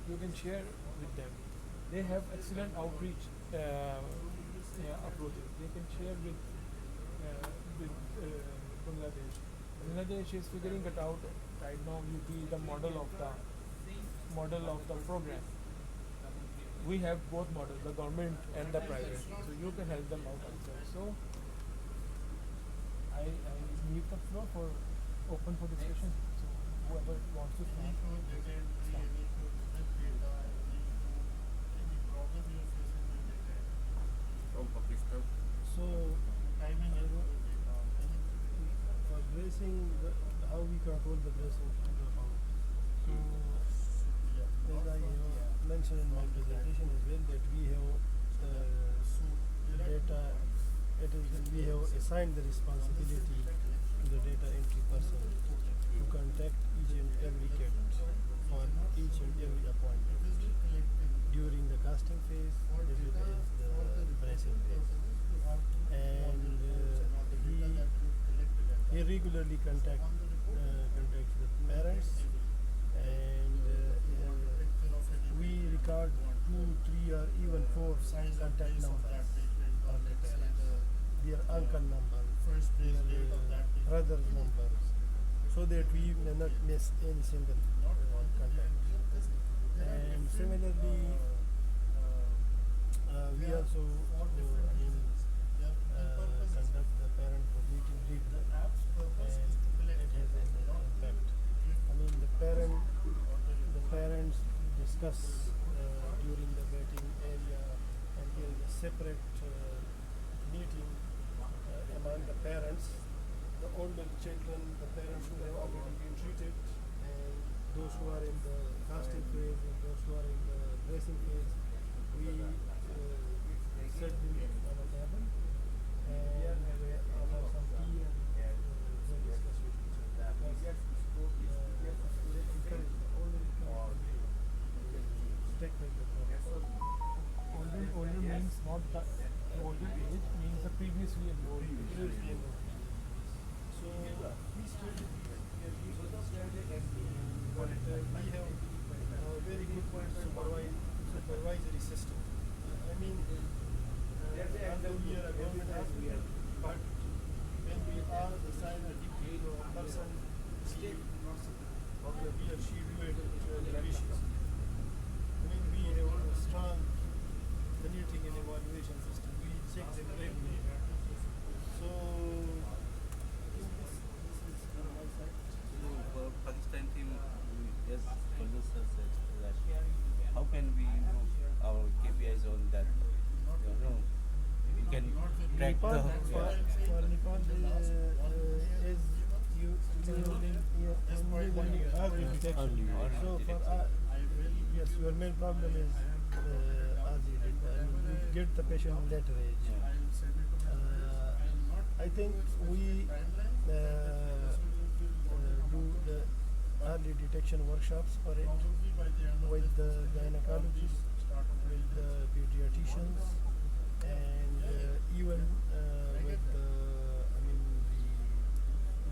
you can share with them. They have excellent outreach approaches. They can share with Bangladesh. Bangladesh is figuring it out right now. You be the model of the program. We have both models, the government and the private. So you can help them out also. So I leave the floor for open for discussion. So whoever wants to speak, start. From Pakistan. So, for bracing, how we control the bracing of the power. So, as I mentioned in my presentation as well, that we have data. We have assigned the responsibility to the data entry person to contact each and every cat for each and every appointment during the casting phase as well as the bracing phase. And he regularly contacts the parents, and we record 2, 3, or even 4 contact numbers of the parents, their uncle number, their brother's numbers, so that we may not miss any single contact. And similarly, we also conduct the parent meeting regularly, and it has an impact. I mean, the parents discuss during the waiting area, and there is a separate meeting among the parents, the older children, the parents who have already been treated, and those who are in the casting phase and those who are in the dressing phase. We set them on a table and offer some tea, and they discuss with each other. They encourage the older stick with the program. Older means not the older age, means the previously enrolled age. So these strategies we are using but we have a very good supervisory system. I mean, although we are a government hospital, but when we are assigned a duty to a person, he or she do it judiciously. I mean, we have a strong commuting and evaluation system. We check them regularly. So, this is from my side. So for Pakistan team, yes, Fazil sir said that how can we improve our KPIs on that? You know, we can track Nepal, the for Nepal, is you only 1 year early detection. So for yes, your main problem is early detection. You get the patient in later age. I think we do the early detection workshops for it with the gynecologists, with the pediatricians, and even with the, I mean,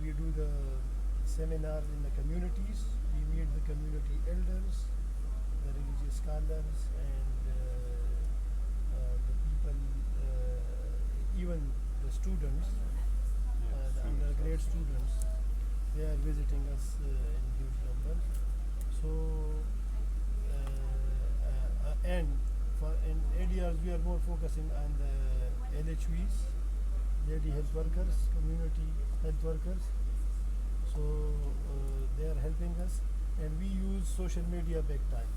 we do the seminars in the communities. We meet the community elders, the religious scholars, and the people, even the students, the undergrad students. They are visiting us in huge numbers. So, and for in ADRs, we are more focusing on the LHVs, lady health workers, community health workers. So they are helping us, and we use social media big time.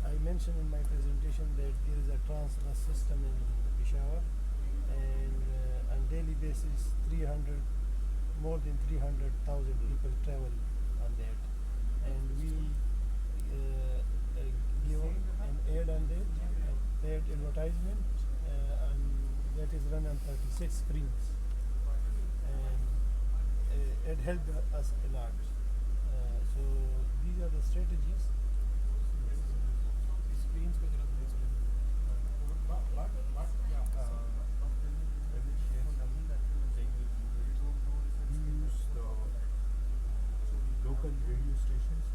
I mentioned in my presentation that there is a trans bus system in Peshawar, and on daily basis, more than 300,000 people travel on that, and we give an ad on that, paid advertisement, and that is run on 36 screens, and it helped us a lot. So these are the strategies. Screens पे जरा please. We use the local radio stations.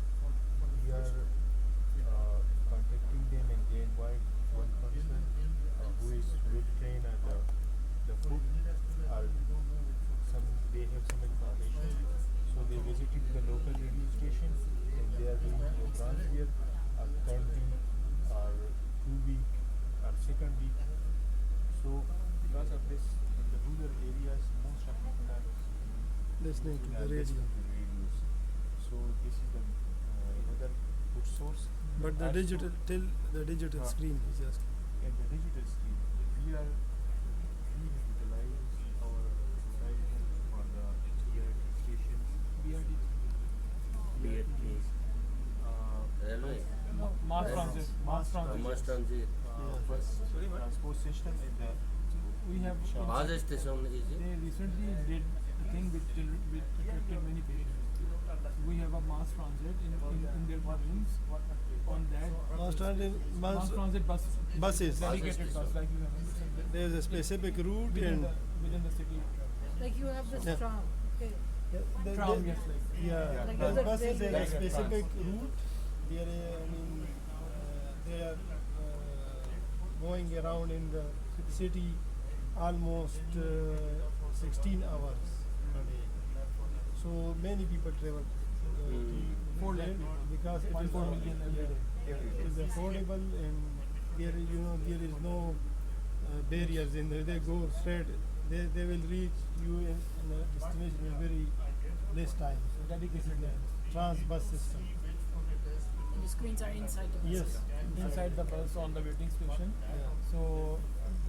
We are transfer or third week or 2 week or second week. So because of this, in the rural areas, most of people are Listening to the radio. listening to radios. So this is the another good source. But the Also, digital, till the digital screen is just. in the digital screen, we utilize our advertisement for the BRT stations. BRT. BRT. Railway. No, mass transit. Mass transit. Mass transit. Bus transport system in the We have. Mass station is it? They recently did a thing which attracted many patients. We have a mass transit in their buildings. On that, Mass transit, mass transit bus buses. dedicated bus like you have There is a specific route and within the city. Like you have this Yeah. tram. Okay. Tram, yes, like. yeah, Like bus other buses have a railway. specific route. They are, they are going around in the city almost 16 hours a day. So many people travel. Four there lakh people. because it 1.4 is million every day. it is affordable and there is, there is no barriers in there. They go straight. They will reach you in a destination in very less time. Dedicated there. Trans bus system. And the screens are inside the bus. Yes. Inside the bus on the waiting station. Yeah. So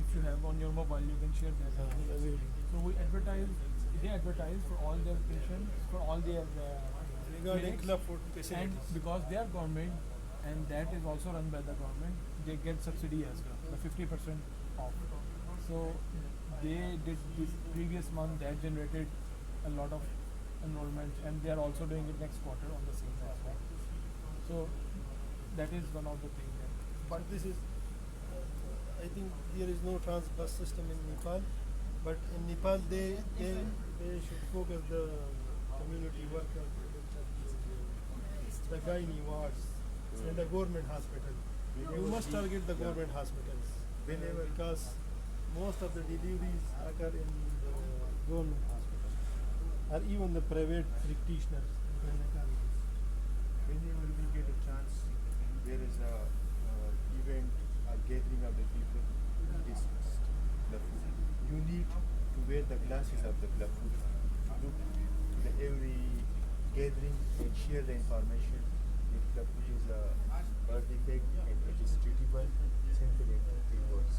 if you have on your mobile, you can share that. the waiting. So we advertise. They advertise for all their patients, for all their Regarding clinics. club food And facilities. because they are government and that is also run by the government, they get subsidy as well, the 50% off. So they did this previous month, that generated a lot of enrollment and they are also doing it next quarter on the same as well. So that is one of the things. But this is, I think there is no trans bus system in Nepal. But in Nepal, they should focus the community workers, the gynae wards, and the government hospital. You must target the government hospitals because most of the deliveries occur in the government hospital, or even the private practitioners. whenever we get a chance, there is a event, a gathering of the people to discuss the food. You need to wear the glasses of the club food. Look the every gathering and share the information. The club food is a birth defect and it is treatable. Simple in 3 words.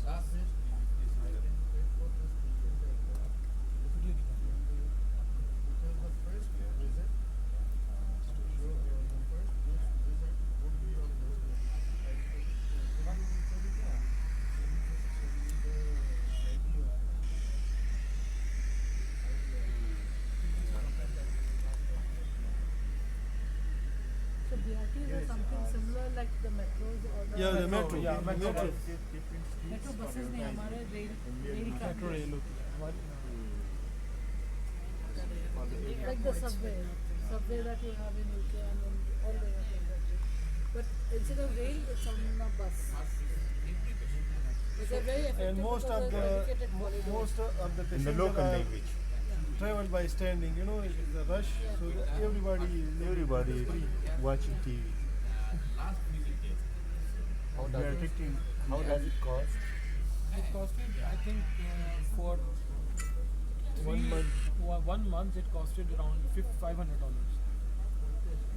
So BRTs are something similar like the metros or the Yeah, the metro. Yeah, metro metro. bus. metro buses नहीं हमारे rail का Metro rail होती है हमारी, like the subway that you have in UK and in all the other countries. But instead of rail, it's on a bus. But they're very effective And most because of they're the dedicated corridors. most of the In the passengers local are language. travel by standing. It is a rush, so everybody is free. Watching TV. How We does are it, taking how does it cost? it costed, I think, for 1 month. 1 month it costed around $500.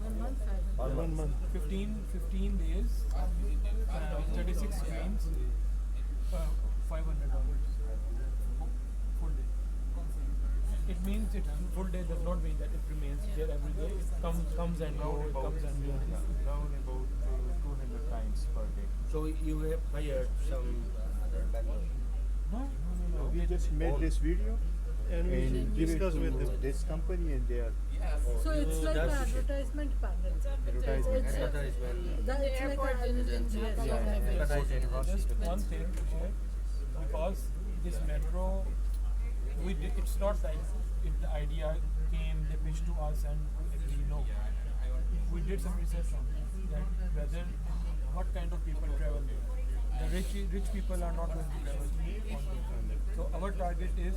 1 month, 500. 1 month. 15 days, 36 screens, $500 full day. It means it full day does not mean that it remains there every day. It comes and goes, it comes and goes. round about 200 times per day. So you have hired some other vendor. No. We just made this video And we and give it discuss to with them. this company and they are So it's like an That's- advertisement panel. advertising. It's Advertisement. that it's like an Advertising. Just one thing to share, because this metro, it's not like if the idea came, they pitched to us and we know. We did some research on that, whether what kind of people travel there. The rich people are not going to travel on there. So our target is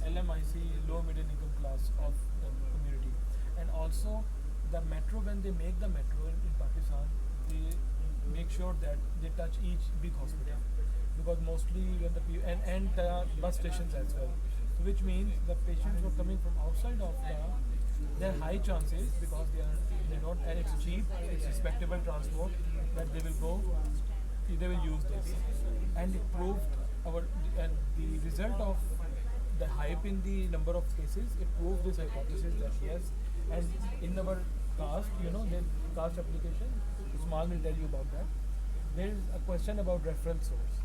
LMIC, low middle income class of the community. And also the metro, when they make the metro in Pakistan, they make sure that they touch each big hospital, because mostly when the and bus stations as well. So which means the patients who are coming from outside of there are high chances, because they don't, and it's cheap, it's respectable transport, that they will go, they will use this, and it proved and the result of the hype in the number of cases, it proved this hypothesis that yes, and in our caste, the caste application, Usman will tell you about that. There is a question about reference source,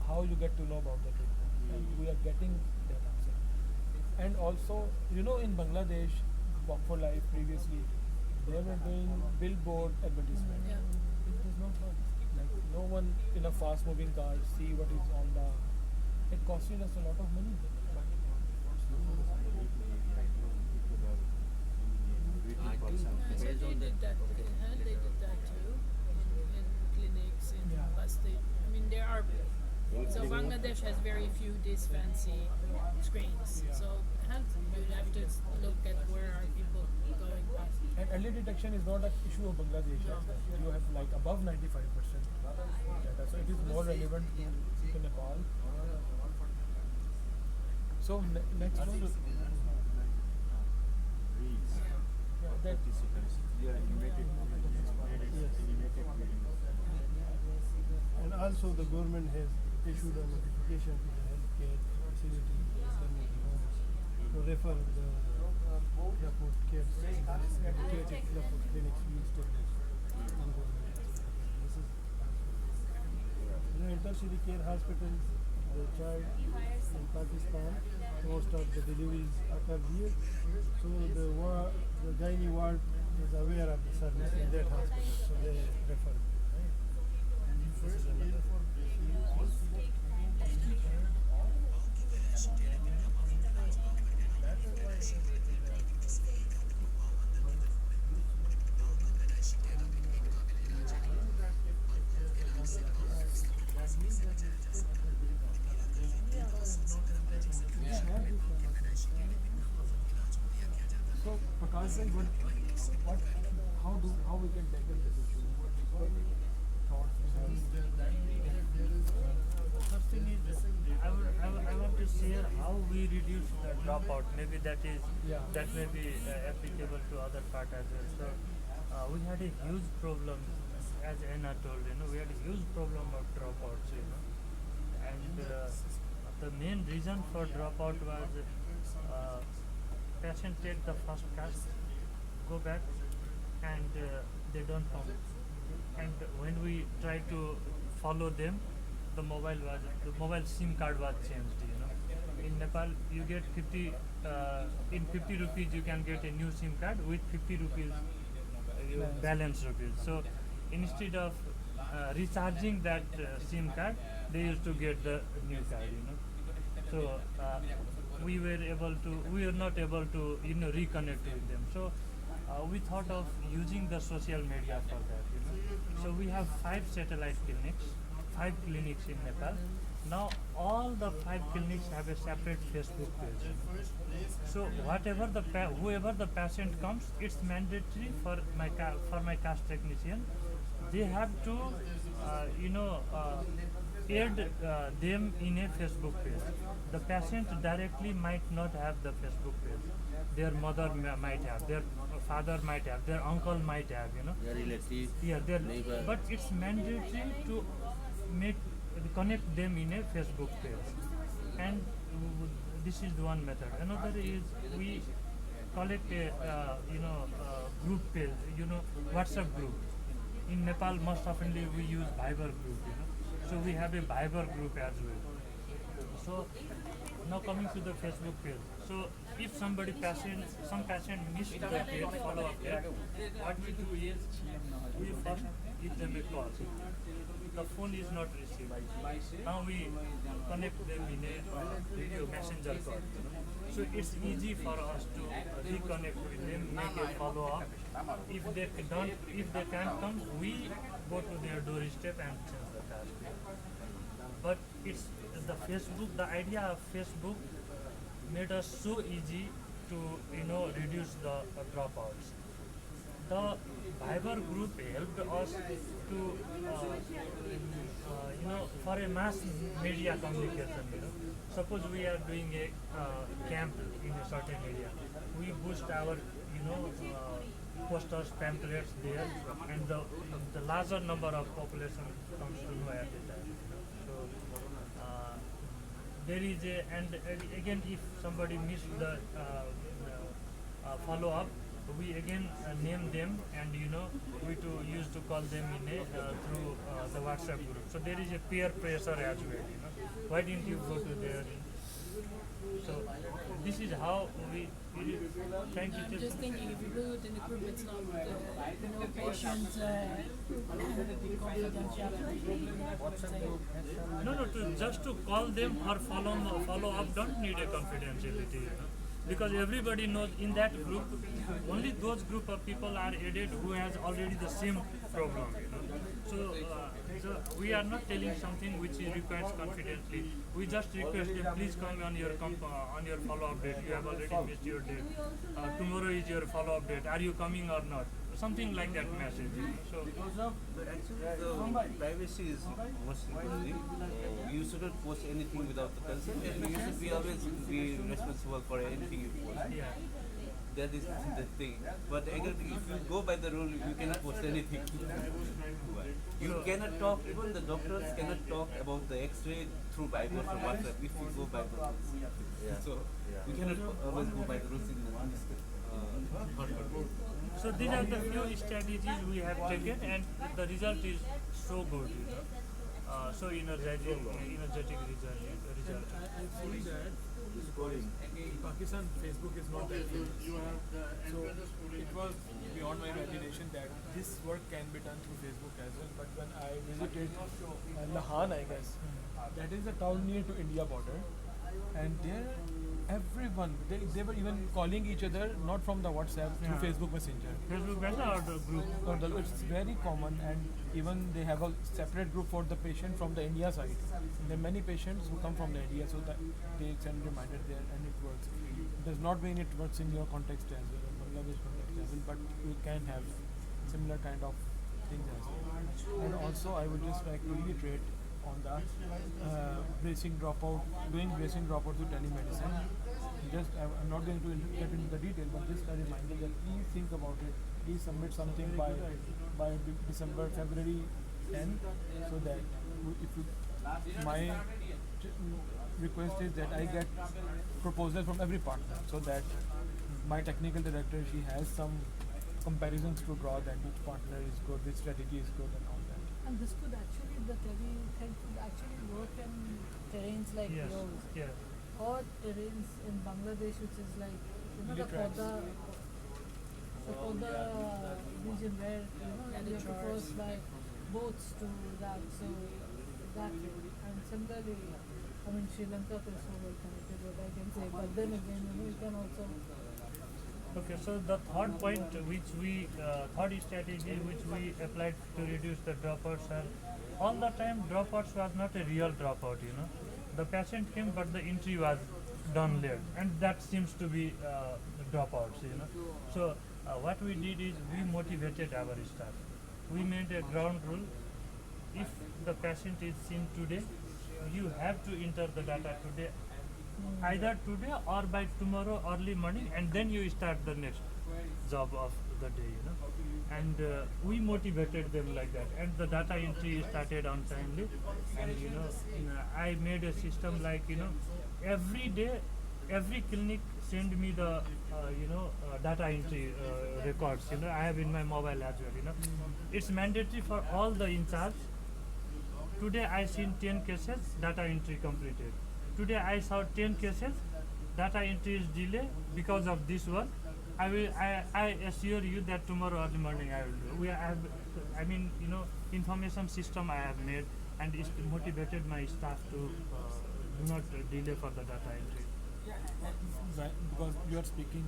how you get to know about the treatment, and we are getting that answer. And also, in Bangladesh, Walk for Life previously, they were doing billboard advertisement. Yeah. It does not work. Like no one in a fast-moving car see what is on the. It costing us a lot of money. But I think So based they on did that. okay. They did that too in clinics, in Yeah. bus station. I mean, there are. So Bangladesh has very few these fancy screens. So health, you'd have to look at where are people going past. and early detection is not an issue of Bangladesh. No. As well. You have like above 95% data, so it is more relevant to Nepal. So next one. Reads. Yeah, that Participants. They are animated. Yes. Animated videos. And also the government has issued a notification to the healthcare facilities and maternity homes to refer the Plaput kids, dedicated Plaput clinics we established on government hospitals. This is intercity care hospitals, the child in Pakistan, most of the deliveries occur here. So the gynae ward is aware of the service in that hospital, so they refer. This is another. So Prakash bhai, how we can tackle this issue? What thoughts? First thing is, I want to share how we reduce the dropout. Maybe that may be applicable to other part as well. So we had a huge problem, as Anna told. We had a huge problem of dropouts. And the main reason for dropout was patient take the first cast, go back, and they don't come. And when we try to follow them, the mobile SIM card was changed. In Nepal, you get 50 in 50 rupees you can get a new SIM card with 50 rupees balance rupees. So instead of recharging that SIM card, they used to get the new card. So we were not able to reconnect with them. So we thought of using the social media for that. So we have 5 satellite clinics, 5 clinics in Nepal. Now all the 5 clinics have a separate Facebook page. So whoever the patient comes, it's mandatory for my cash technician. They have to add them in a Facebook page. The patient directly might not have the Facebook page. Their mother might have, their father might have, their uncle might have. Their relative, Yeah, neighbor. but it's mandatory to connect them in a Facebook page, and this is one method. Another is we collect a group page, WhatsApp group. In Nepal, most oftenly we use Viber group. So we have a Viber group as well. So now coming to the Facebook page. So if some patient missed the page, follow-up page, what we do is we first give them a call. The phone is not received. Now we connect them in a video messenger call. So it's easy for us to reconnect with them, make a follow-up. If they can't come, we go to their doorstep and change the task. But it's the idea of Facebook made us so easy to reduce the dropouts. the Viber group helped us to, for a mass media communication, Suppose we are doing a camp in a certain area, we boost our, posters, pamphlets there, and the larger number of population comes to know at a time. So there is a, and again, if somebody missed the follow up, we again name them, and we used to call them in a through the WhatsApp group. So there is a peer pressure as well. Why didn't you go to there? So this is how we trying to I'm just thinking if you do it in a group, it's not patient confidentiality. No, just to call them or follow up don't need a confidentiality, because everybody knows in that group only those group of people are added who has already the same problem. So we are not telling something which requires confidently. We just request them, please come on your follow-up date. You have already missed your date. Tomorrow is your follow-up date. Are you coming or not? Something like that message. So Actually, the privacy is most important. You shouldn't post anything without the consent, and you should be always be responsible for anything you post. yeah. That is the thing. But again, if you go by the rule, you cannot post anything. You cannot talk, even the doctors cannot talk about the X-ray through Bible or WhatsApp if you go by the rules. So you cannot always go by the rules in the So these are the few strategies we have taken, and the result is so good. So energetic result. I feel that in Pakistan, Facebook is not that famous. So it was beyond my imagination that this work can be done through Facebook as well. But when I visited Lahan, I guess, that is a town near to India border, and there everyone, they were even calling each other not from the WhatsApp, through Yeah. Facebook Messenger. Facebook Messenger or the group? It's very common, and even they have a separate group for the patient from the India side. There are many patients who come from the India, so that they send reminder there, and it works. It does not mean it works in your context as well, Bangladesh context as well, but you can have similar kind of things as well. And also, I would just like to reiterate on the bracing dropout, doing bracing dropout through telemedicine. I'm not going to get into the detail, but just a reminder that please think about it. Please submit something by December, February 10, so that if you, my request is that I get proposal from every partner, so that my technical director, she has some comparisons to draw that which partner is good, which strategy is good, and all that. And this could actually, the tele-health could actually work in terrains like Yes. yours, Yeah. or terrains in Bangladesh, which is like, the Literally. Poda region where, you have to cross by boats to that, so that way. And similarly, I mean, Sri Lanka is so well connected, what I can say, but then again, you can also. Okay, so the third point third strategy which we applied to reduce the dropouts are, all the time dropouts was not a real dropout, The patient came but the entry was done late, and that seems to be dropouts, So what we did is we motivated our staff. We made a ground rule. If the patient is seen today, you have to enter the data today, either today or by tomorrow early morning, and then you start the next job of the day, And we motivated them like that, and the data entry started on timely. And I made a system like every day, every clinic send me the data entry records. I have in my mobile as well. It's mandatory for all the in charge. Today I seen 10 cases, data entry completed. Today I saw 10 cases, data entry is delayed because of this work. I assure you that tomorrow early morning I will do. Information system I have made, and it's motivated my staff to do not delay for the data entry. Because you are speaking,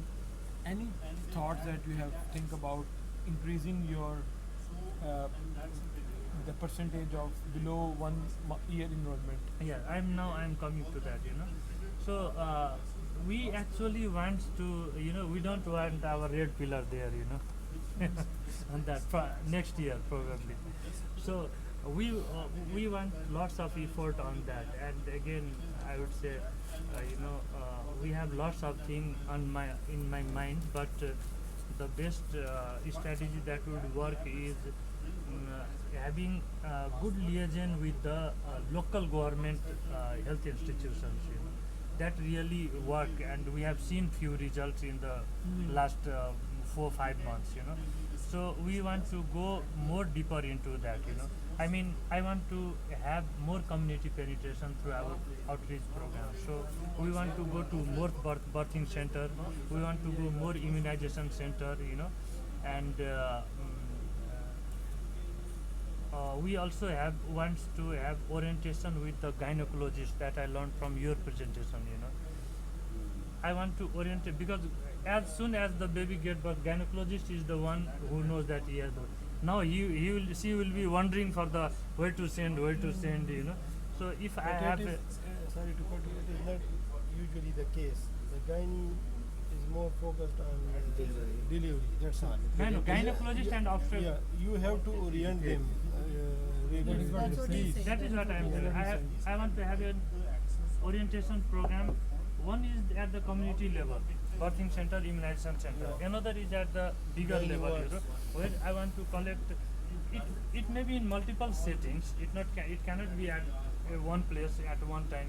any thoughts that you have think about increasing your the percentage of below 1 year enrollment? Yeah, I'm coming to that, So we actually want to, we don't want our red pillar there, on that next year probably. So we want lots of effort on that, and again I would say we have lots of things in my mind, but the best strategy that would work is having good liaison with the local government health institutions. That really work, and we have seen few results in the last 4-5 months. So we want to go more deeper into that. I mean, I want to have more community penetration through our outreach program. So we want to go to more birthing center. We want to go more immunization center. And we also wants to have orientation with the gynecologist that I learned from your presentation. I want to orient it because as soon as the baby gets birth, gynecologist is the one who knows that he has. Now she will be wondering for the where to send. So if I But have it is, sorry to cut you, it is not usually the case. The gynae is more focused on delivery. That's all. gynecologist and obstetric. Yeah, you have to orient them. Regularly. That's what he Please. said. That is what I am saying. I want to have an orientation program. One is at the community level, birthing center, immunization center. Another is at the bigger Gynae level, wards. where I want to collect. It may be in multiple settings. It cannot be at one place at one time.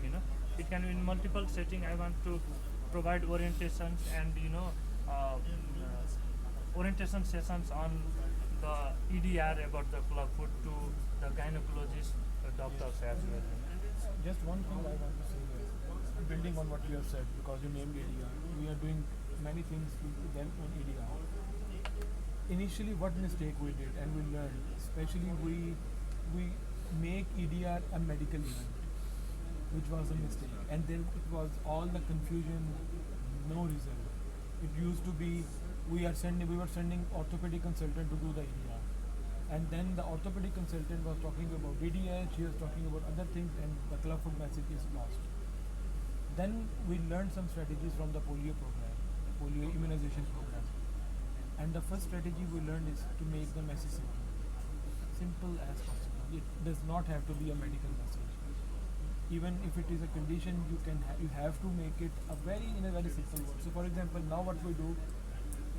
It can be in multiple settings. I want to provide orientations and orientation sessions on the EDR about the club food to the gynecologist doctors as well. Just one thing I want to say here, building on what you have said, because you named EDR, we are doing many things with them on EDR. Initially, what mistake we did, and we learned, especially we make EDR a medical event, which was a mistake, and then it was all the confusion, no result. It used to be we were sending orthopedic consultant to do the EDR, and then the orthopedic consultant was talking about DDH, he was talking about other things, and the club food message is lost. Then we learned some strategies from the polio program, polio immunization program, and the first strategy we learned is to make the message simple as possible. It does not have to be a medical message. Even if it is a condition, you have to make it in a very simple word. So, for example, now what we do,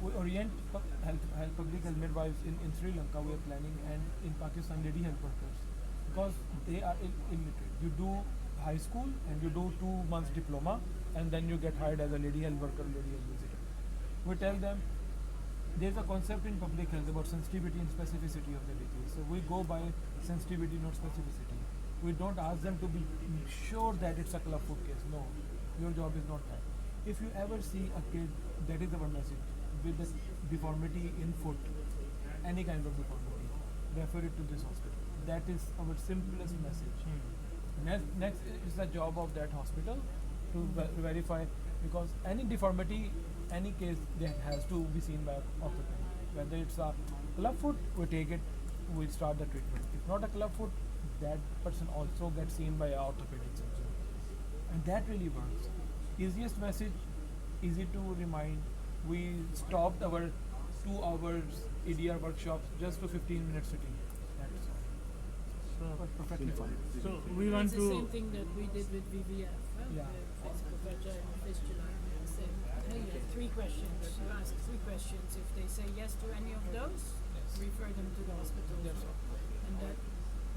we orient public health midwives in Sri Lanka. We are planning, and in Pakistan, lady health workers, because they are illiterate. You do high school and you do 2 months diploma, and then you get hired as a lady health worker, lady health visitor. We tell them there's a concept in public health about sensitivity and specificity of the disease. So we go by sensitivity, not specificity. We don't ask them to be sure that it's a club food case. No, your job is not that. If you ever see a kid, that is our message, with a deformity in foot, any kind of deformity, refer it to this hospital. That is our simplest message. Next is the job of that hospital to verify, because any deformity, any case, that has to be seen by orthopedic. Whether it's a club foot, we take it, we start the treatment. If not a club foot, that person also gets seen by an orthopedic surgeon, and that really works. Easiest message, easy to remind. We stopped our 2 hours EDR workshops just to 15 minutes sitting. That's all. So, But perfectly fine. so we want It's the same to. thing that we did with VVF, Yeah. physical vagina fistula. We said, hey, you have 3 questions. You ask 3 questions. If they say yes to any of those, refer them to the hospital. That's all. And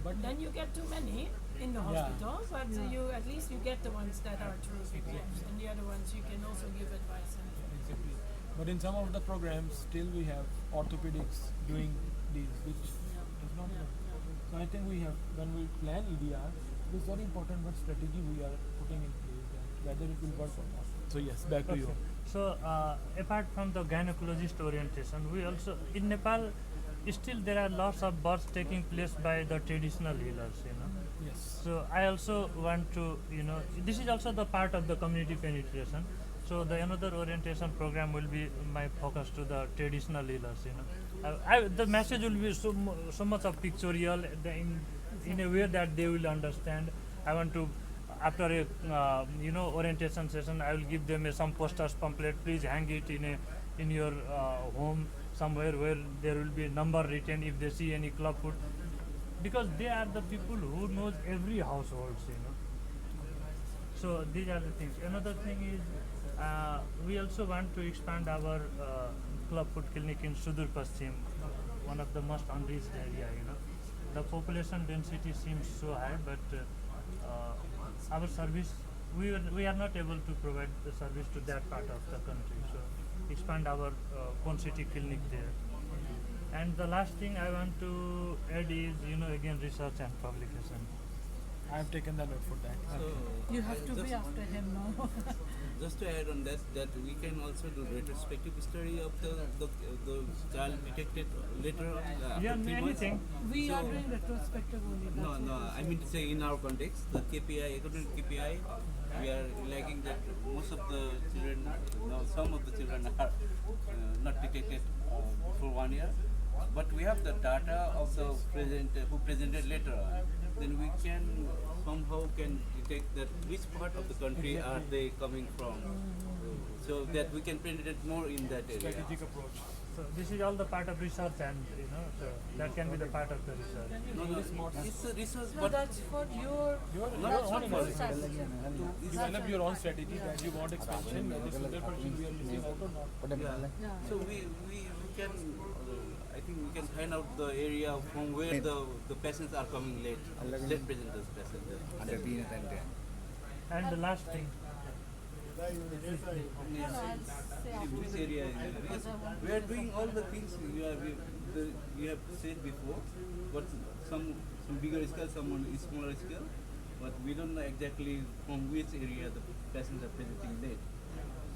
But then you get too many in the Yeah. hospital, but you at least you get the ones that are true VVFs, and the other ones you can also give advice on. exactly. But in some of the programs, still we have orthopedics doing these, which does not work. So I think we have, when we plan EDR, it is very important what strategy we are putting in place and whether it will work or not. So yes, back to you. So apart from the gynecologist orientation, we also in Nepal still there are lots of births taking place by the traditional healers. Yes. So I also want to, this is also the part of the community penetration. So the another orientation program will be my focus to the traditional healers. The message will be so much of pictorial in a way that they will understand. I want to, after a orientation session, I will give them some posters pamphlet. Please hang it in your home somewhere where there will be a number written if they see any club food, because they are the people who knows every households, you know. So these are the things. Another thing is we also want to expand our club food clinic in Sudur Paschim, one of the most unreached area. You know, the population density seems so high, but our service we are not able to provide the service to that part of the country. So expand our Pune City clinic there. And the last thing I want to add is, you know, again research and publication. I have taken the note for that. So You have to just, be after him now. just to add on that, we can also do retrospective study of the child detected later on. Yeah, after 3 months. anything. We are So- doing retrospective only. No, that's no. what I mean to say, in our context, the KPI, according to KPI, we are lagging that most of the children, no, some of the children are not detected for 1 year. But we have the data of the who presented later on. Then we can somehow can detect that which part of the country are they coming from, so that we can penetrate more in that area. Strategic approach. So this is all the part of research, and you know, so that can be the part of the research. No, it's a research, No, but that's for your. That's for your strategy. Develop your own strategy that you want expansion, whether Sudur Paschim we are missing out or not. yeah. Yeah. So we can, I think we can find out the area from where the patients are coming late presenters passengers. And the last thing, No, I'll say after Which the- area? because I want We are doing all the things you have said before, but some bigger scale, some on smaller scale, but we don't know exactly from which area the patients are presenting late.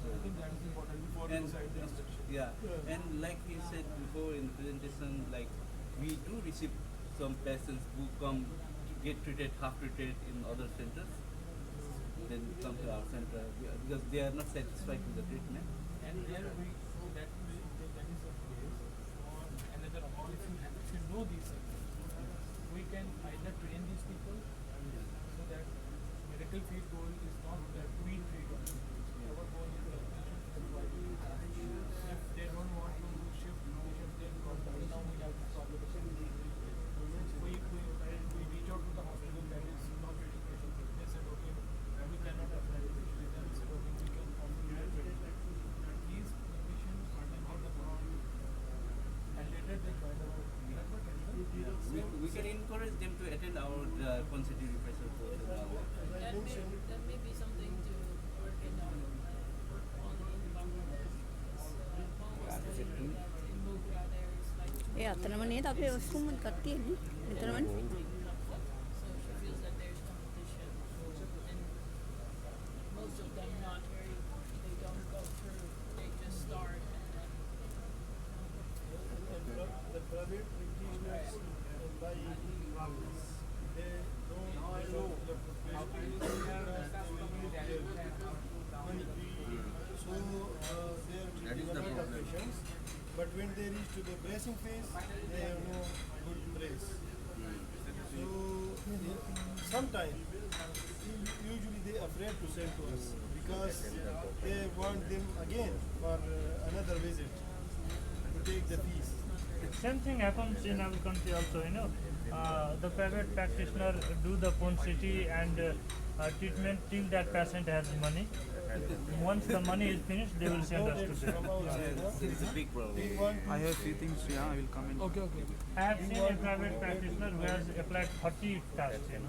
I think that is important before we And decide the instruction. yeah, and like you said before in the presentation, like we do receive some patients who come to get treated, half treated in other centers, then come to our center because they are not satisfied with the treatment. And there we that is the case. Another option, if you know these things, we can either train these people so that medical field goal is not that we treat only. Our goal is that if they don't want to shift patients, then now we have this problem. We reach out to the hospital that is not treating patients. They said, okay, we cannot apply this patient. Then we said, okay, we can also do it. These patients are not the problem. And later they try to We can encourage them to attend our Ponsity refresher course. That may be something to work in on the environment. In Mugra there is like අතනම නේද අපේ ඔස්කුම එකක් තියෙන්නේ. මෙතනමනේ. so she feels that there's competition and most of them not very they don't go through, they just start and then The private practitioners by they don't know the so they are treating a lot of patients, but when they reach to the bracing phase, they have no good brace. So sometimes usually they are afraid to send to us because they want them again for another visit to take the fees. same thing happens in our country also. You know, the private practitioner do the Pune City and treatment till that patient has money. Once the money is finished, they will send us to them. It's a big problem. I have few things, yeah, I will come in. Okay, okay. I have seen a private practitioner who has applied 30 casts, you know,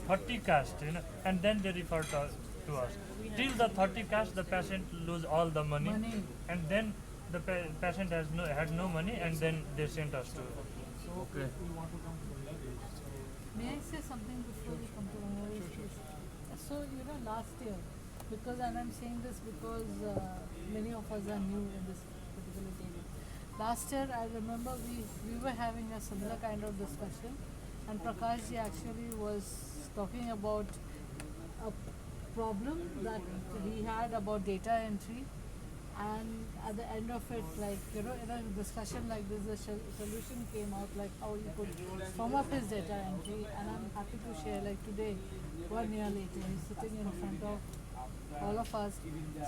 30 casts, you know, and then they refer to us. Till the 30 casts, the patient lose all the money, and then the patient had no money, and then they sent us to. Okay. We want to come to Bangladesh. May I say something before we come to Bangladesh, please? So, last year, because, and I'm saying this because many of us are new in this particular area. Last year, I remember we were having a similar kind of discussion, and Prakash ji actually was talking about a problem that he had about data entry, and at the end of it, like, in a discussion like this, the solution came out, like how he could firm up his data entry. And I'm happy to share, like today, 1 year later, he's sitting in front of all of us,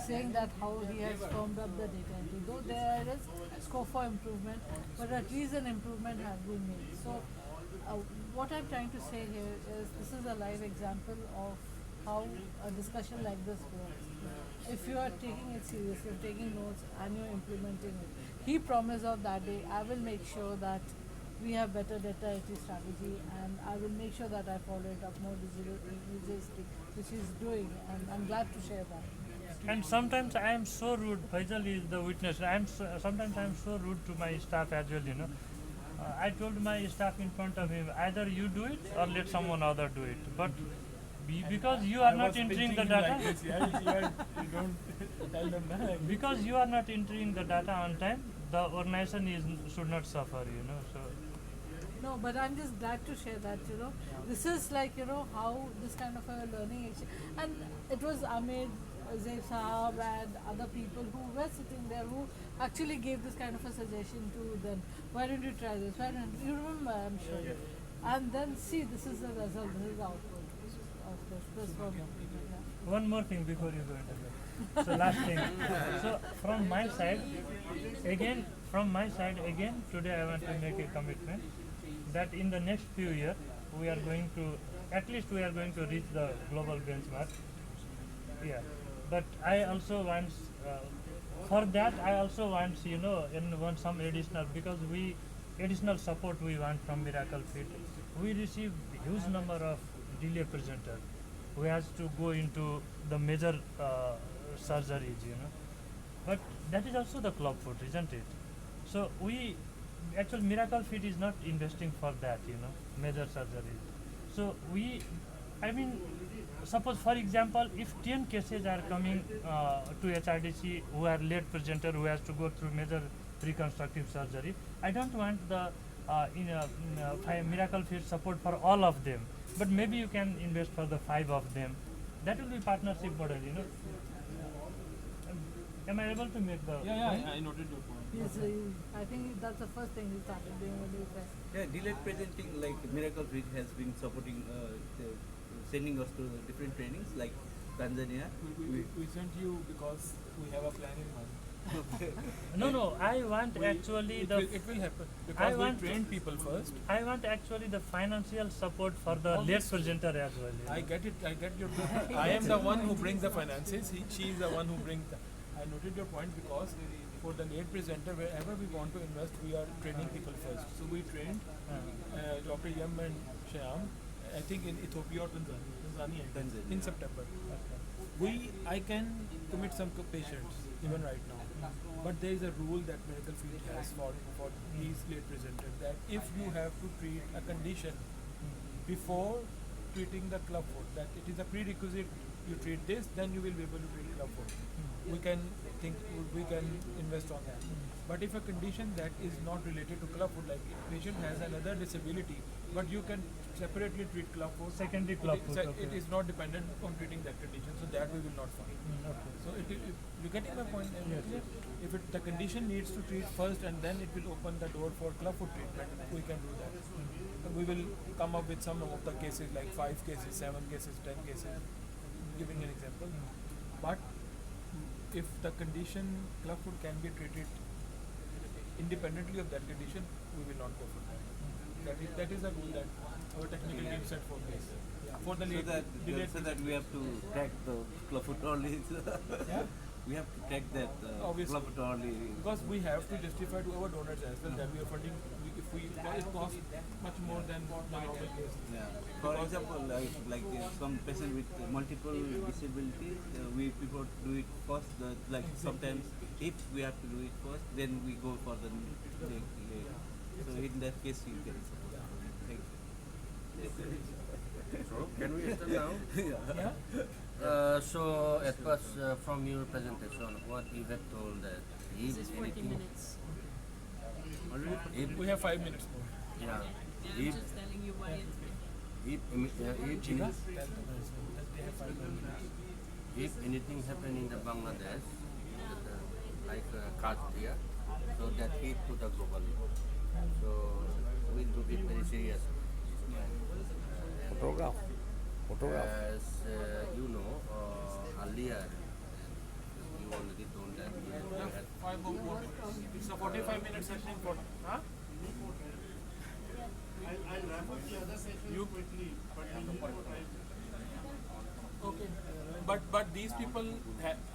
saying that how he has firmed up the data entry. Though there is scope for improvement, but at least an improvement has been made. So what I'm trying to say here is this is a live example of how a discussion like this works. If you are taking it serious, you're taking notes and you're implementing it. He promised on that day, I will make sure that we have better data entry strategy, and I will make sure that I follow it up more religiously, which he's doing, and I'm glad to share that. And sometimes I am so rude. Faisal is the witness. Sometimes I am so rude to my staff as well. I told my staff in front of him, either you do it or let someone other do it. But because you are not entering the data, Like this, you don't tell them that. because you are not entering the data on time, the organization should not suffer. So. No, but I'm just glad to share that, this is like, how this kind of a learning and it was Ahmed, Zaid Sahab and other people who were sitting there who actually gave this kind of a suggestion to them. Why don't you try this? Why don't you remember, I'm sure. And then see, this is the result, this is the output of this was One more thing before you go into that. So last thing. So from my side, again, today I want to make a commitment that in the next few years, we are going to reach the global benchmark. Yeah. But I also want, for that I also want, some additional, because additional support we want from Miracle Fit. We receive huge number of delay presenters who has to go into the major surgeries, But that is also the club foot, isn't it? So Miracle Fit is not investing for that, major surgeries. So suppose for example, if 10 cases are coming to HRDC who are late presenter, who has to go through major reconstructive surgery, I don't want the Miracle Fit support for all of them, but maybe you can invest for the 5 of them. That will be partnership model, Am I able to make the point? I noted your point. Yes, I think that's the first thing he started doing when he said. Yeah, delayed presenting, like Miracle Fit has been supporting, sending us to different trainings like Tanzania. We sent you because we have a plan in mind. No, I want actually it will happen because we train people first. I want actually the financial support for the late presenter as well. I get it. I get your point. I am the one who brings the finances. She is the one who brings the. I noted your point because for the late presenter, wherever we want to invest, we are training people first. So we trained Dr. Yam and Shyam, I think in Ethiopia or Tanzania. In September. I can commit some patients even right now. But there is a rule that Miracle Fit has for these late presenters that if you have to treat a condition before treating the club foot, that it is a prerequisite you treat this, then you will be able to treat club foot. We can invest on that. But if a condition that is not related to club foot, like if patient has another disability, but you can separately treat club foot. Secondary club foot. It is not dependent on treating that condition, so that we will not find. Okay. So you getting my point? Yes. If the condition needs to treat first and then it will open the door for club foot treatment, we can do that. We will come up with some of the cases like 5 cases, 7 cases, 10 cases, giving an example. But if the condition club foot can be treated independently of that condition, we will not go for that. That is a rule that our technical team set for this. For the so that we have to track the club foot only. Yeah? We have to track that Obviously. club foot only. Because we have to justify to our donors as well that we are funding. It costs much more than the normal case. Yeah. For example, like some patient with multiple disabilities, we prefer to do it first. Sometimes, if we have to do it first, then we go for the leg. So in that case, you can support. Thank you. So, can we start now? Yeah? So, at first, from your presentation, what you have told that if This is 40 anything, minutes. if, We have 5 minutes more. yeah, I'm if, just telling you why it's if, if anything happen in the Bangladesh, like Kashmir, so that hit to the global. So we took it very serious. Photograph. As you know, earlier you already told that we had 5 or more minutes. It's a 45-minute session for. Huh? I'll wrap up the other session You- quickly, but Okay. But these people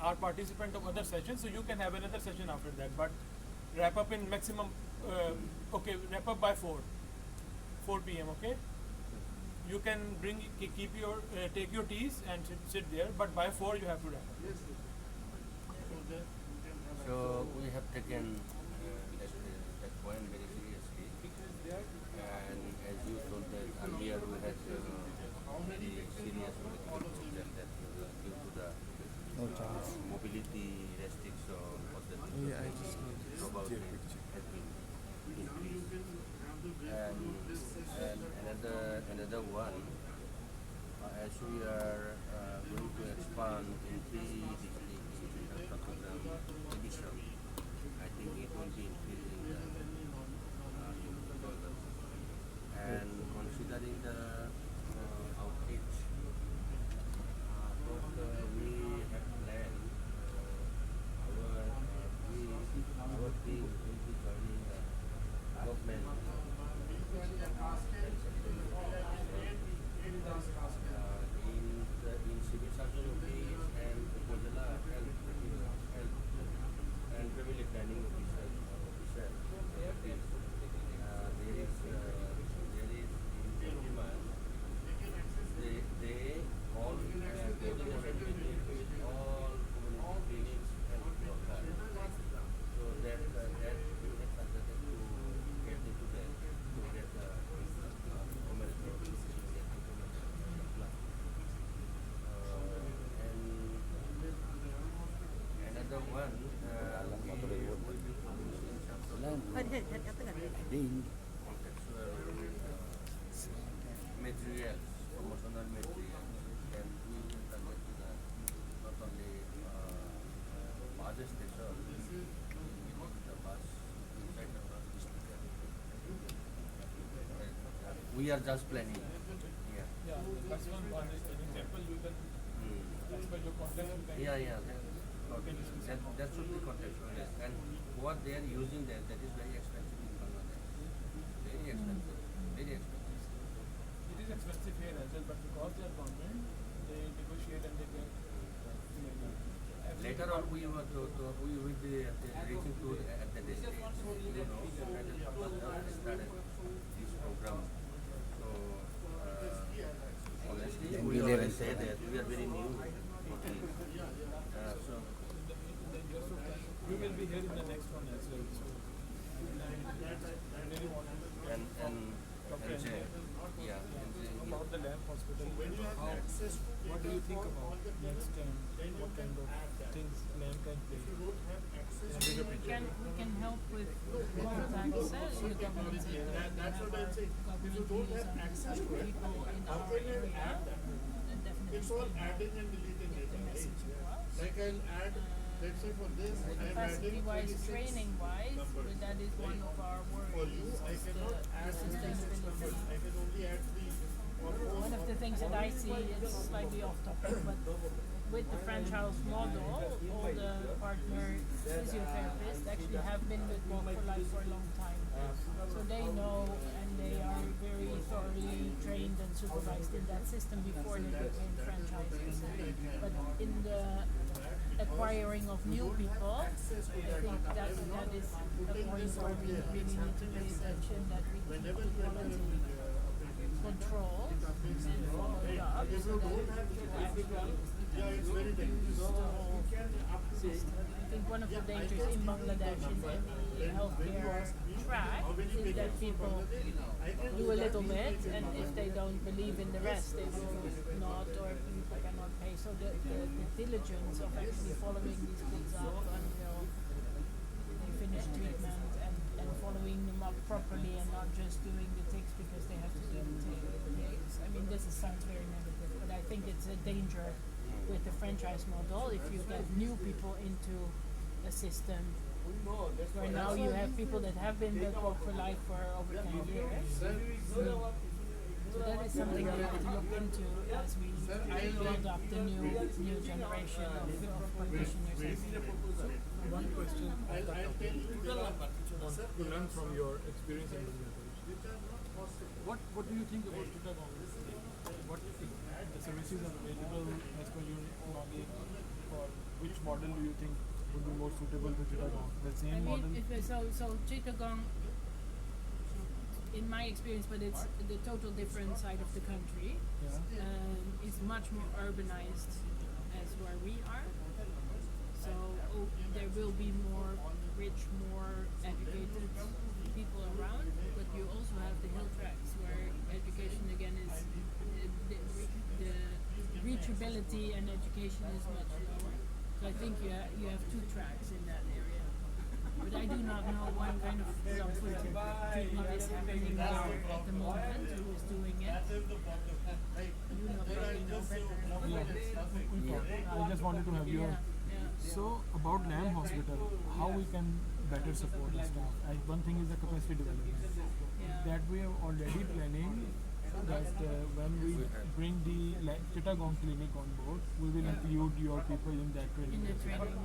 are participant of other sessions, so you can have another session after that. But wrap up in maximum. Okay, wrap up by 4 p.m. Okay. You can keep your take your teas and sit there, but by 4 you have to wrap up. So we have taken that point very seriously, and as you told that earlier, we had very serious medical problem that due to the mobility restriction or the probability has been increased. And another one, as we are going to expand in 3 districts in the program edition, I think it will be increasing the dollars. And considering the outreach, what we have planned, our team will be joining the government. In civil surgeon office and Upazila health and family planning officer, there is in demand. They all coordinated with all community clinics and local. So that we have targeted to get into that, to get the commercial and another one we will be producing some sort of contextual materials, promotional materials, and we will target to the not only bus station, the bus inside the bus station. We are just planning. Yeah. Yeah, that's one example you can. As per your context, you can. Yeah. That should be contextualized. And what they are using there, that is very expensive in Bangladesh. Very expensive. Very expensive. It is expensive here as well, but because they are government, they negotiate and they can. Later on, we will be reaching to at the stage. That is purpose we started this program. So, honestly, we always say that we are very new. So, you will be here in the next one as well. So, I really want to. and say, yeah, About the LAMP hospital. What do you think about next time? What kind of things LAMP can play? We can help with contacts in the government sector. We have our government views on people in our area, and definitely it's all can help adding and deleting get the data. message across. Like I'll add, let's say for this, I'm adding Capacity-wise, 26 training-wise, numbers. that is one of our For worries. you, I is cannot add the 26 numbers. I sustainability. can only add 3 or 4. One of the things that I see is slightly off topic, but with the franchise model, all the partner physiotherapists actually have been with Walk for Life for a long time. So they know and they are very thoroughly trained and supervised in that system before they became franchises. But in the acquiring of new people, I think that is a point where we really need to pay attention, that we keep the quality control and follow it up so that it actually Yeah, it's very dangerous. the whole system. I think one of the dangers in Bangladesh in the healthcare track is that people do a little bit, and if they don't believe in the rest, they will not, or people cannot pay. So the diligence of actually following these kids up until they finish treatment and following them up properly and not just doing the ticks because they have to do the ticks. I mean, this sounds very negative, but I think it's a danger with the franchise model if you get new people into a system where now you have people that have been with Walk for Life for over 10 years. So that is something we have to look into as we build up the new generation of practitioners. One question on that topic. To learn from your experience in Bangladesh. What do you think about Chittagong? What the services are available as per your knowledge, or which model do you think would be more suitable to Chittagong? The same model? So Chittagong, in my experience, but it's the total different side of the country, is much more urbanized as where we are. So there will be more rich, more educated people around, but you also have the hill tracts where education again is the reachability and education is much lower. So I think you have two tracks in that area. But I do not know what kind of clubfoot treatment is happening now at the moment, who is doing it. You know, probably know better. I just wanted to have your. So about Lamb Hospital, how we can better support the staff? One thing is the capacity development. That we are already planning that when we bring the Chittagong clinic on board, we will include your people in that training. In the training,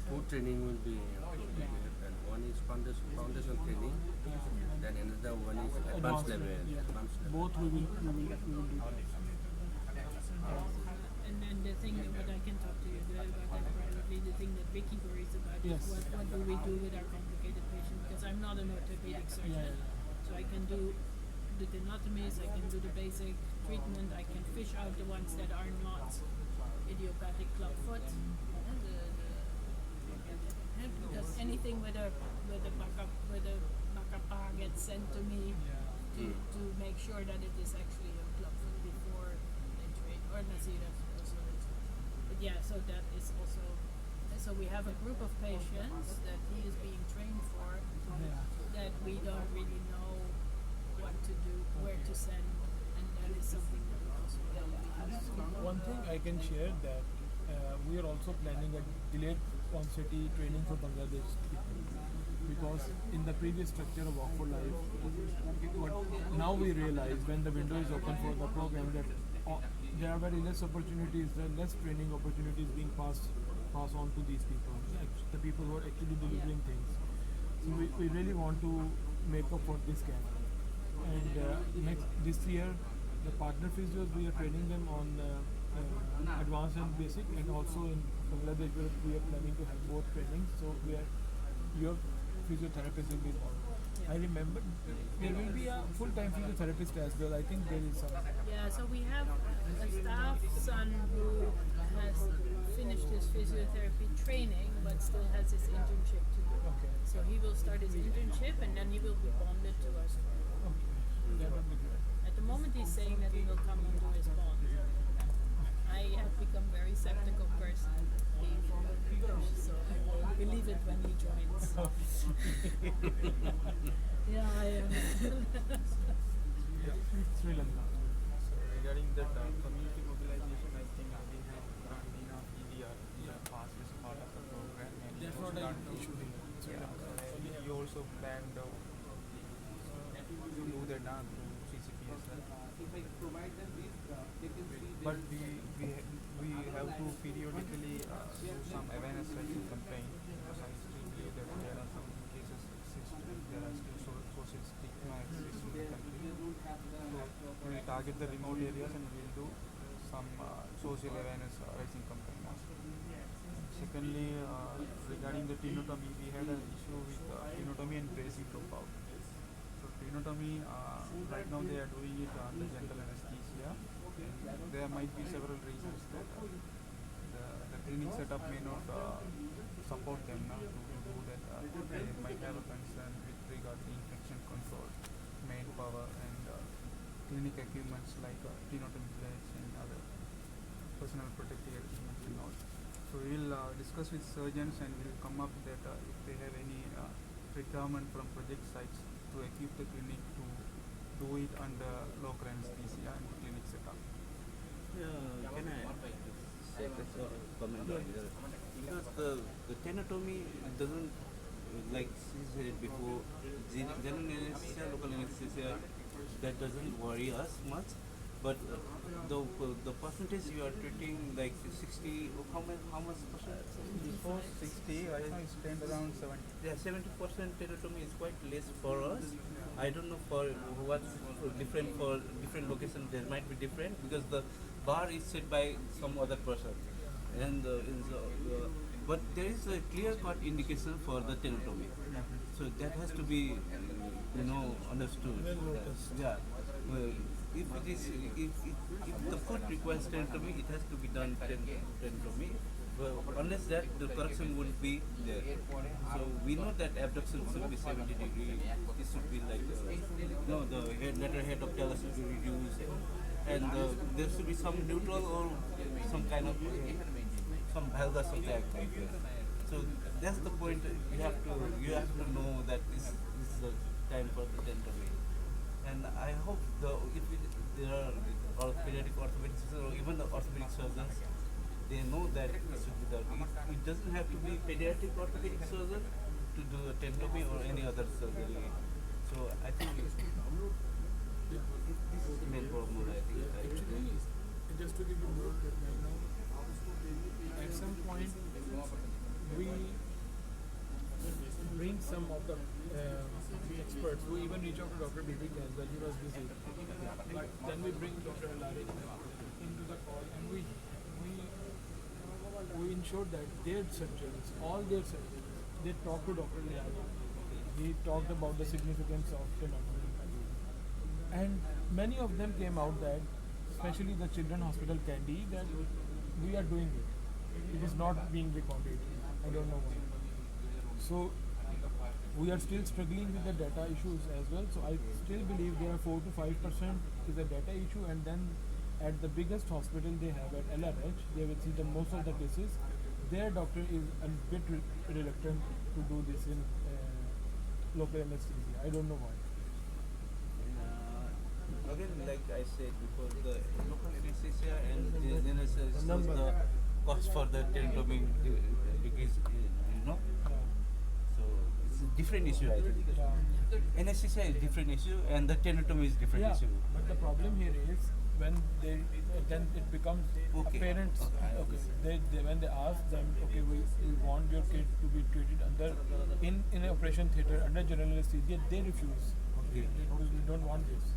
Food training will be included, and one is foundation training, then another one is advanced level. Advanced level. Both we will do that. And then the thing that what I can talk to you about that probably the thing that Vicky worries about is what do we do with our complicated patients, because I'm not an orthopedic surgeon, so I can do the tenotomies, I can do the basic treatment, I can fish out the ones that are not idiopathic clubfoot. Because anything with a bacapa gets sent to me to make sure that it is actually a clubfoot before they train, or Nasira also. But yeah, so that is also. So we have a group of patients that he is being trained for that we don't really know what to do, where to send, and that is something that we also help. One thing I can share that we are also planning a delayed onset training for Bangladesh people, because in the previous structure of Walk for Life, now we realize when the window is open for the program that there are very less opportunities, there are less training opportunities being passed on to these people, the people who are actually delivering things. So we really want to make up for this gap. And this year, the partner physios, we are training them on advanced and basic, and also in Bangladesh we are planning to have both trainings. So your physiotherapist will be involved. I remember there will be a full-time physiotherapist as well. I think there is some. Yeah, so we have a staff son who has finished his physiotherapy training but still has his internship to do. Okay. So he will start his internship and then he will be bonded to us. Okay. That would be great. At the moment he's saying that he will come and do his bond. I have become very skeptical person, so I will believe it when he joins. Yeah, I am. Sri Lanka. So regarding that community mobilization, I think we have Brandina EDR passed as part of the program. And That's what I should be. you also planned to do that through CCP as well. But we have to periodically do some awareness raising campaign, because I still believe that there are some cases exist, there are still social stigma exists in the country. So we will target the remote areas and we will do some social awareness raising campaign. Secondly, regarding the tenotomy, we had an issue with tenotomy and bracing dropout. So tenotomy, right now they are doing it under general anesthesia. There might be several reasons that the clinic setup may not support them now to do that. They might have a concern with regard to infection control, manpower, and clinic equipments like tenotomy plates and other personal protective equipment and all. So we will discuss with surgeons and we will come up that if they have any requirement from project sites to equip the clinic to do it under local anesthesia and clinic setup. Can I say a comment on this? Because the tenotomy doesn't, like she said before, general anesthesia, local anesthesia that doesn't worry us much. But the percentage you are treating like 60, how much percent? Before 60, right now it's turned around 70. Yeah, 70% teratomy is quite less for us. I don't know for what's different for different locations. There might be different because the bar is set by some other person, and but there is a clear-cut indication for the teratomy. So that has to be, understood. Well noticed. Yeah. Well, if it is, if the foot requires teratomy, it has to be done teratomy. Well, unless that, the correction would be there. So we know that abduction should be 70 degree. It should be like, the lateral head of talus should be reduced, and there should be some neutral or some kind of some valgus of the active. So that's the point. You have to know that this is the time for the teratomy. And I hope there are pediatric orthopedics or even the orthopedic surgeons, they know that it should be done. It doesn't have to be pediatric orthopedic surgeon to do a teratomy or any other surgery. So I think this is the main problem. I think. Actually, just to give you more background, at some point we bring some of the experts who even reach out to Dr. Bibik as well. He was busy. But then we bring Dr. Alaric into the call, and we ensure that their surgeons, all their surgeons, they talk to Dr. Alaric. He talked about the significance of teratomy. And many of them came out that, especially the Children's Hospital Kandy, that we are doing it. It is not being recorded. I don't know why. So we are still struggling with the data issues as well. So I still believe there are 4 to 5% is a data issue, and then at the biggest hospital they have at LRH, they will see the most of the cases. Their doctor is a bit reluctant to do this in local anesthesia. I don't know why. Again, like I said before, the local anesthesia and the the cost for the teratomy decrease, So it's a different issue, I think. Anesthesia is different issue and the teratomy is different issue. But the problem here is when then it becomes parents. Okay, when they ask them, okay, we want your kid to be treated in an operation theatre under general anesthesia, they refuse. Okay, we don't want this.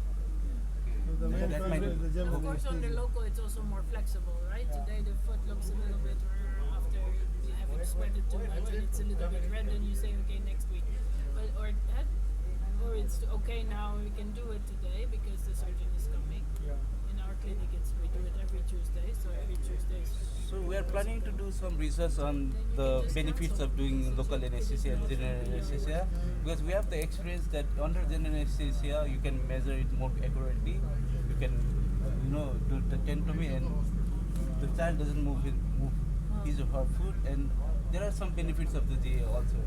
So the main problem is the general Of course, on the anesthesia. local, it's also more flexible, right? Today the foot looks a little bit after you haven't sweated too much, and it's a little bit red, and you say, okay, next week. But or it's okay now. We can do it today because the surgeon is coming. In our clinic, we do it every Tuesday. So every Tuesday. So we are planning to do some research on the benefits of doing local anesthesia and general anesthesia, because we have the experience that under general anesthesia you can measure it more accurately. You can, do the teratomy and the child doesn't move his or her foot, and there are some benefits of the GA also,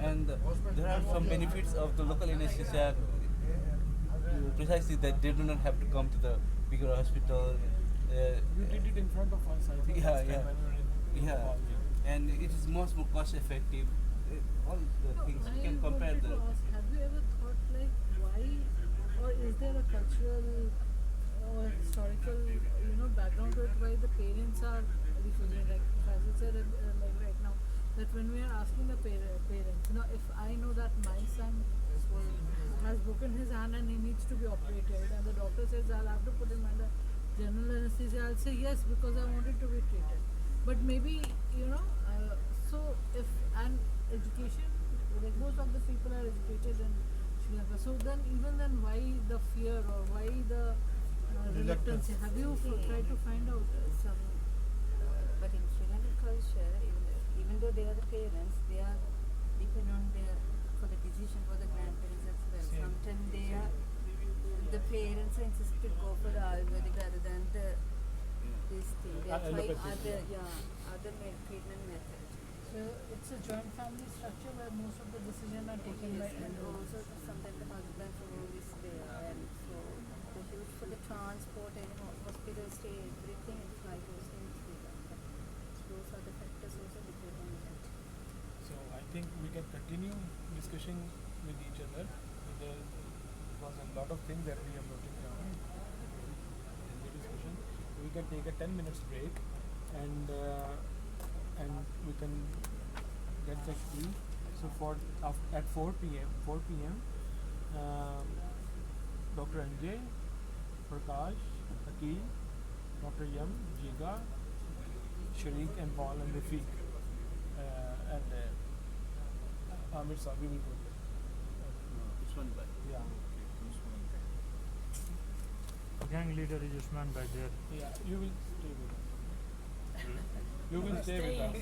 and there are some benefits of the local anesthesia. Precisely that they do not have to come to the bigger hospital. You did it in front of us, I think. last time when we were in Nepal. And it is much more cost effective. All the things you can compare wanted the. to ask, have you ever thought like why, or is there a cultural or historical, background to it why the parents are refusing? Like Fazil said, like right now, that when we are asking the parents, if I know that my son has broken his hand and he needs to be operated, and the doctor says I'll have to put him under general anesthesia, I'll say yes because I want it to be treated. But maybe, so if and education, like most of the people are educated in Sri Lanka, so then even then why the fear or why the reluctance? Have you tried to find out some? But in Sri Lankan culture, even though they are the parents, they are depend on for the decision for the grandparents as well. Sometimes the parents are insisted to go for the Ayurvedic rather than this thing. They try other treatment methods. So it's a joint family structure where most of the decisions are taken by And elders. also sometimes the husband role is there, and so the huge for the transport and hospital stay, everything and flight goes in Sri Lanka. So those are the factors also depend on that. So I think we can continue discussing with each other. because a lot of things that we have noted down in the discussion. We can take a 10 minutes break and we can get the key. So at 4 p.m. Dr. Anjay, Prakash, Akil, Dr. Yam, Jiga, Sharik and Paul and Rafiq and Amir Saab, we will go there. Usman Bhai. Yeah. Gang leader is Usman back there. Yeah, you will stay with us. You will stay with us.